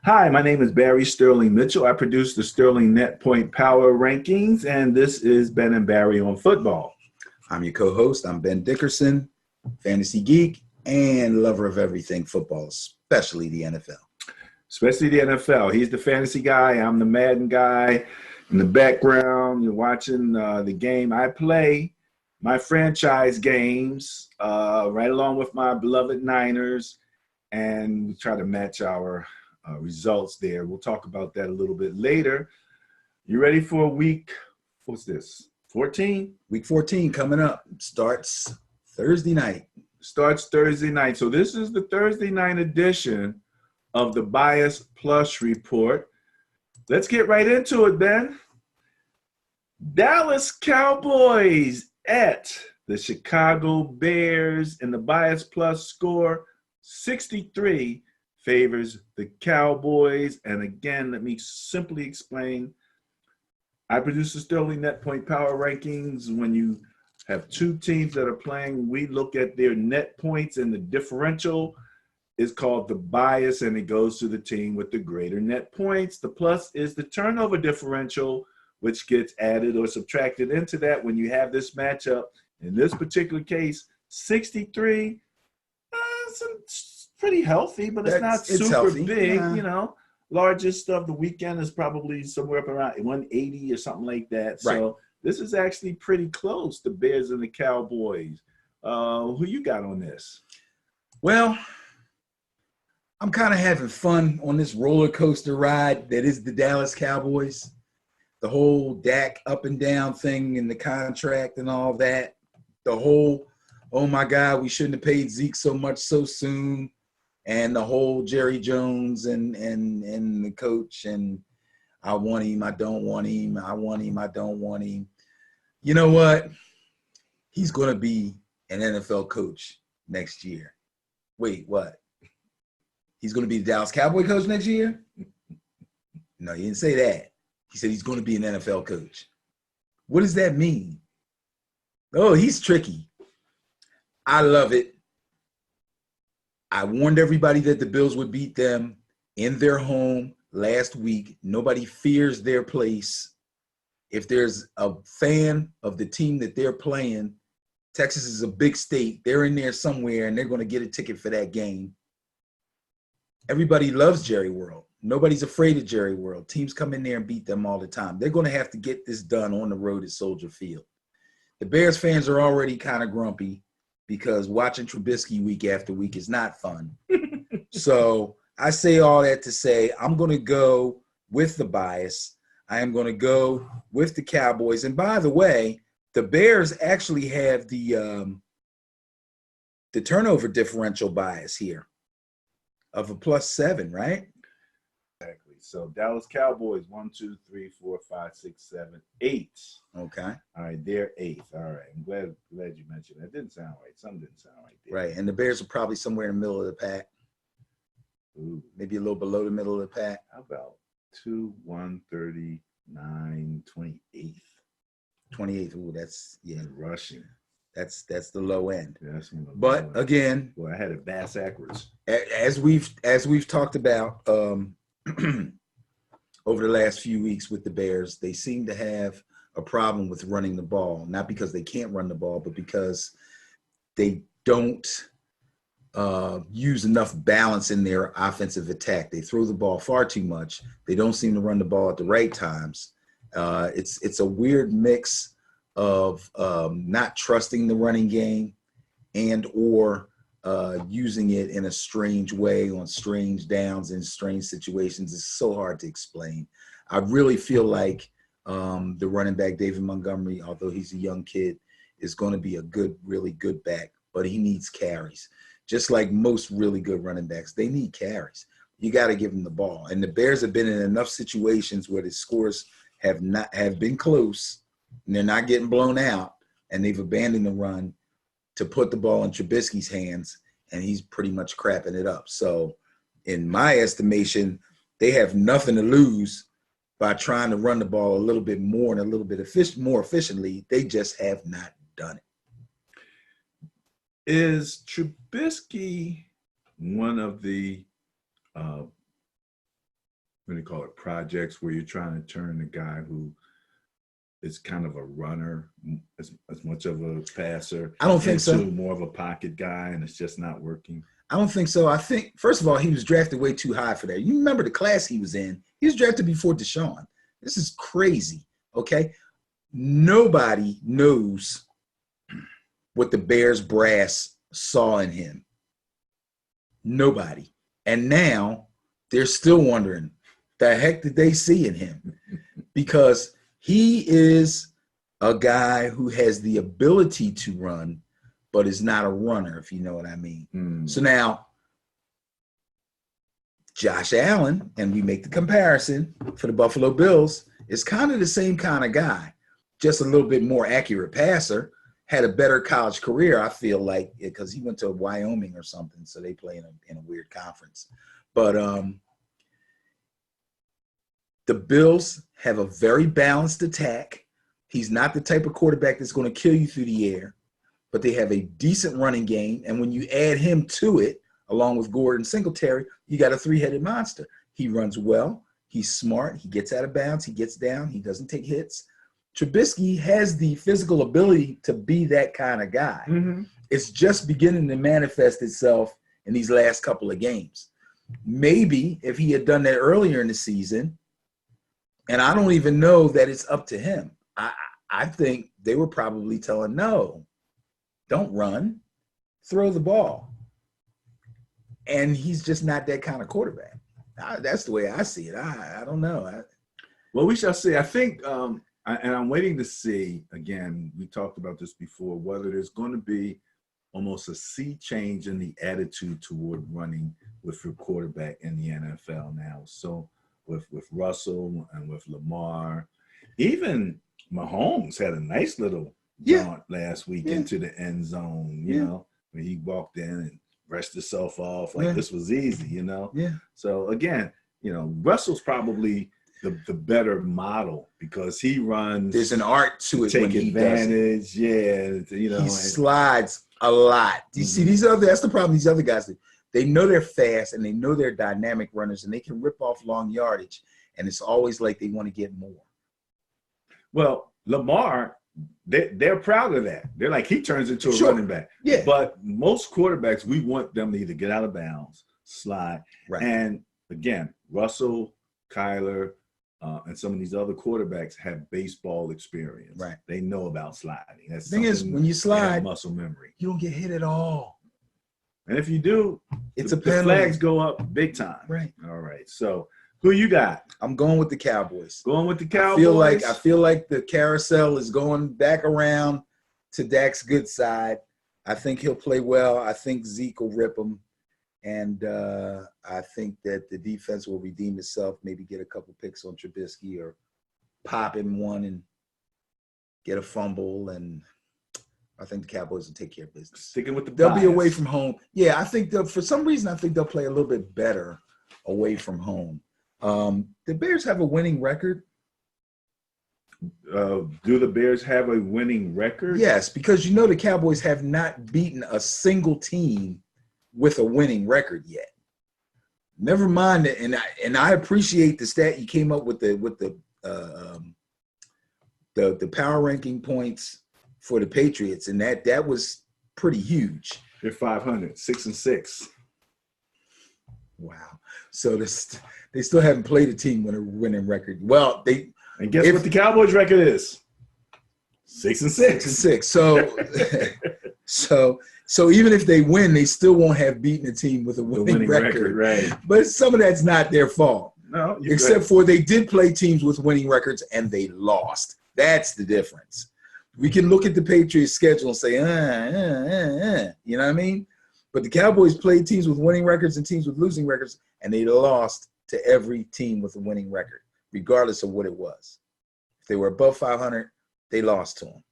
Hi, my name is Barry Sterling Mitchell. I produce the Sterling Net Point Power Rankings, and this is Ben and Barry on football. I'm your co-host. I'm Ben Dickerson, fantasy geek and lover of everything football, especially the NFL. Especially the NFL. He's the fantasy guy. I'm the Madden guy. In the background, you're watching the game. I play my franchise games right along with my beloved Niners, and we try to match our results there. We'll talk about that a little bit later. You ready for week? What's this? 14? Week 14 coming up. Starts Thursday night. Starts Thursday night. So this is the Thursday night edition of the Bias Plus Report. Let's get right into it, Ben. Dallas Cowboys at the Chicago Bears, and the Bias Plus score 63 favors the Cowboys. And again, let me simply explain. I produce the Sterling Net Point Power Rankings. When you have two teams that are playing, we look at their net points, and the differential is called the bias, and it goes to the team with the greater net points. The plus is the turnover differential, which gets added or subtracted into that when you have this matchup. In this particular case, 63, it's pretty healthy, but it's not super healthy. big, Yeah. you know. Largest of the weekend is probably somewhere up around 180 or something like that. Right. So this is actually pretty close, the Bears and the Cowboys. Who you got on this? Well, I'm kind of having fun on this roller coaster ride that is the Dallas Cowboys. The whole Dak up and down thing in the contract and all that. The whole, oh my God, we shouldn't have paid Zeke so much so soon. And the whole Jerry Jones and the coach, and I want him, I don't want him, I want him, I don't want him. You know what? He's going to be an NFL coach next year. Wait, what? He's going to be the Dallas Cowboy coach next year? No, he didn't say that. He said he's going to be an NFL coach. What does that mean? Oh, he's tricky. I love it. I warned everybody that the Bills would beat them in their home last week. Nobody fears their place. If there's a fan of the team that they're playing, Texas is a big state. They're in there somewhere, and they're going to get a ticket for that game. Everybody loves Jerry World. Nobody's afraid of Jerry World. Teams come in there and beat them all the time. They're going to have to get this done on the road at Soldier Field. The Bears fans are already kind of grumpy because watching Trubisky week after week is not fun. So I say all that to say I'm going to go with the bias. I am going to go with the Cowboys. And by the way, the Bears actually have the turnover differential bias here of a +7, right? Exactly. So Dallas Cowboys, 1, 2, 3, 4, 5, 6, 7, 8. Okay. All right, they're 8th. All right. I'm glad you mentioned that. Didn't sound right. Something didn't sound right there. Right. And the Bears are probably somewhere in the middle of the pack. Ooh. Maybe a little below the middle of the pack. How about 2, 139, 28th? 28th. Ooh, that's And rushing. That's the low end. Yeah, that's one of the But low end. again, Well, I had it bass backwards. as we've talked about over the last few weeks with the Bears, they seem to have a problem with running the ball, not because they can't run the ball, but because they don't use enough balance in their offensive attack. They throw the ball far too much. They don't seem to run the ball at the right times. It's a weird mix of not trusting the running game and or using it in a strange way on strange downs in strange situations. It's so hard to explain. I really feel like the running back, David Montgomery, although he's a young kid, is going to be a good, really good back, but he needs carries. Just like most really good running backs, they need carries. You got to give them the ball. And the Bears have been in enough situations where the scores have been close and they're not getting blown out, and they've abandoned the run to put the ball in Trubisky's hands, and he's pretty much crapping it up. So in my estimation, they have nothing to lose by trying to run the ball a little bit more and a little bit more efficiently. They just have not done it. Is Trubisky one of the what do you call it, projects, where you're trying to turn the guy who is kind of a runner, as much of a passer, I don't think so. into more of a pocket guy, and it's just not working. I don't think so. I think, first of all, he was drafted way too high for that. You remember the class he was in? He was drafted before Deshaun. This is crazy, okay? Nobody knows what the Bears brass saw in him. Nobody. And now they're still wondering, the heck did they see in him? Because he is a guy who has the ability to run, but is not a runner, if you know what I mean. So now, Josh Allen, and we make the comparison for the Buffalo Bills, is kind of the same kind of guy, just a little bit more accurate passer, had a better college career, I feel like, because he went to Wyoming or something, so they play in a weird conference. But the Bills have a very balanced attack. He's not the type of quarterback that's going to kill you through the air, but they have a decent running game. And when you add him to it, along with Gordon Singletary, you got a three-headed monster. He runs well. He's smart. He gets out of bounds. He gets down. He doesn't take hits. Trubisky has the physical ability to be that kind of guy. It's just beginning to manifest itself in these last couple of games. Maybe if he had done that earlier in the season, and I don't even know that it's up to him. I think they were probably telling, no, don't run, throw the ball. And he's just not that kind of quarterback. That's the way I see it. I don't know. Well, we shall see. I think, and I'm waiting to see, again, we talked about this before, whether there's going to be almost a sea change in the attitude toward running with your quarterback in the NFL now. So with Russell and with Lamar, even Mahomes had a nice little jaunt last week into the end zone, you know, when he walked in and brushed himself off like this was easy, you know? So again, you know, Russell's probably the better model because he runs. There's an art to it take when he advantage. Does it. You know, he slides a lot. You see, that's the problem these other guys do. They know they're fast and they know they're dynamic runners and they can rip off long yardage. And it's always like they want to get more. Well, Lamar, they're proud of that. They're like, he turns into a running back. But most quarterbacks, we want them to either get out of bounds, slide. And again, Russell, Kyler, and some of these other quarterbacks have baseball experience. They know about sliding. That's the thing is, when you slide, muscle memory. You don't get hit at all. And if you do, it's the flags go up big time. All right. So who you got? I'm going with the Cowboys. Going with the Cowboys. I feel like the carousel is going back around to Dak's good side. I think he'll play well. I think Zeke will rip him. And I think that the defense will redeem itself, maybe get a couple picks on Trubisky or pop him one and get a fumble. And I think the Cowboys will take care of business. Sticking with the They'll be away from home. Yeah, I think for some reason, I think they'll play a little bit better away from home. The Bears have a winning record. Do the Bears have a winning record? Yes, because you know the Cowboys have not beaten a single team with a winning record yet. Never mind that, and I appreciate the stat you came up with the power ranking points for the Patriots, and that was pretty huge. They're 500, 6-6. Wow. So they still haven't played a team with a winning record. Well, and guess what the Cowboys record is? 6-6. 6-6. So even if they win, they still won't have beaten a team with a winning record. Right. But some of that's not their fault. No, except for they did play teams with winning records and they lost. That's the difference. We can look at the Patriots' schedule and say, you know what I mean? But the Cowboys played teams with winning records and teams with losing records, and they lost to every team with a winning record, regardless of what it was. If they were above 500, they lost to them.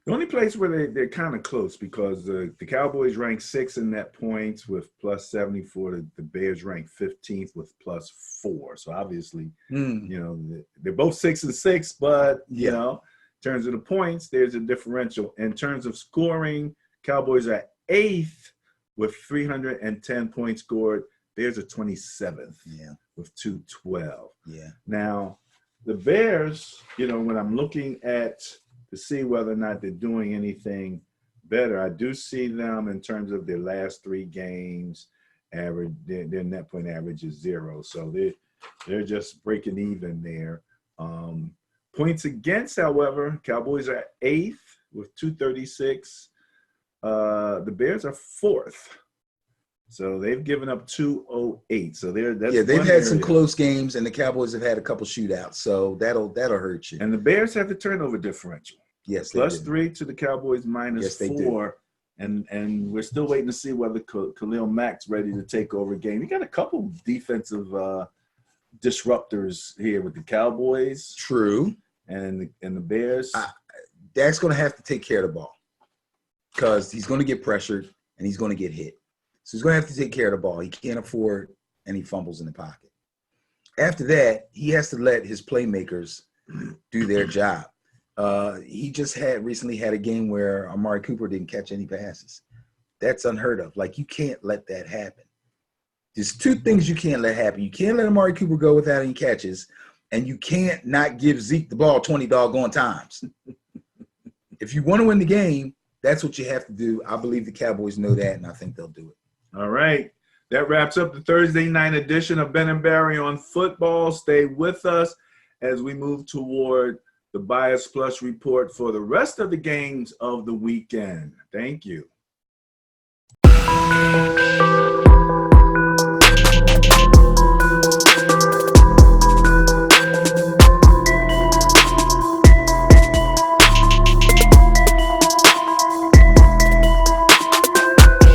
The only place where they're kind of close because the Cowboys rank 6th in net points with plus 74. The Bears rank 15th with plus 4. So obviously, you know, they're both 6-6, but you know, in terms of the points, there's a differential. In terms of scoring, Cowboys are 8th with 310 points scored. Bears are 27th with 212. Yeah. Now, the Bears, when I'm looking at to see whether or not they're doing anything better, I do see them in terms of their last 3 games. Average, their net point average is 0, so they're just breaking even there. Points against, however, Cowboys are 8th with 236. The Bears are 4th, so they've given up 208. So they've had some close games, and the Cowboys have had a couple shootouts, so that'll hurt you. And the Bears have the turnover differential. Yes, +3 to the Cowboys, -4. And we're still waiting to see whether Khalil Mack's ready to take over a game. You got a couple defensive disruptors here with the Cowboys. True. And the Bears. Dak's going to have to take care of the ball because he's going to get pressured and he's going to get hit. So he's going to have to take care of the ball. He can't afford any fumbles in the pocket. After that, he has to let his playmakers do their job. He just recently had a game where Amari Cooper didn't catch any passes. That's unheard of. Like, you can't let that happen. There's 2 things you can't let happen. You can't let Amari Cooper go without any catches, and you can't not give Zeke the ball 20 doggone times. If you want to win the game, that's what you have to do. I believe the Cowboys know that, and I think they'll do it. All right. That wraps up the Thursday night edition of Ben and Barry on football. Stay with us as we move toward the Bias Plus report for the rest of the games of the weekend. Thank you.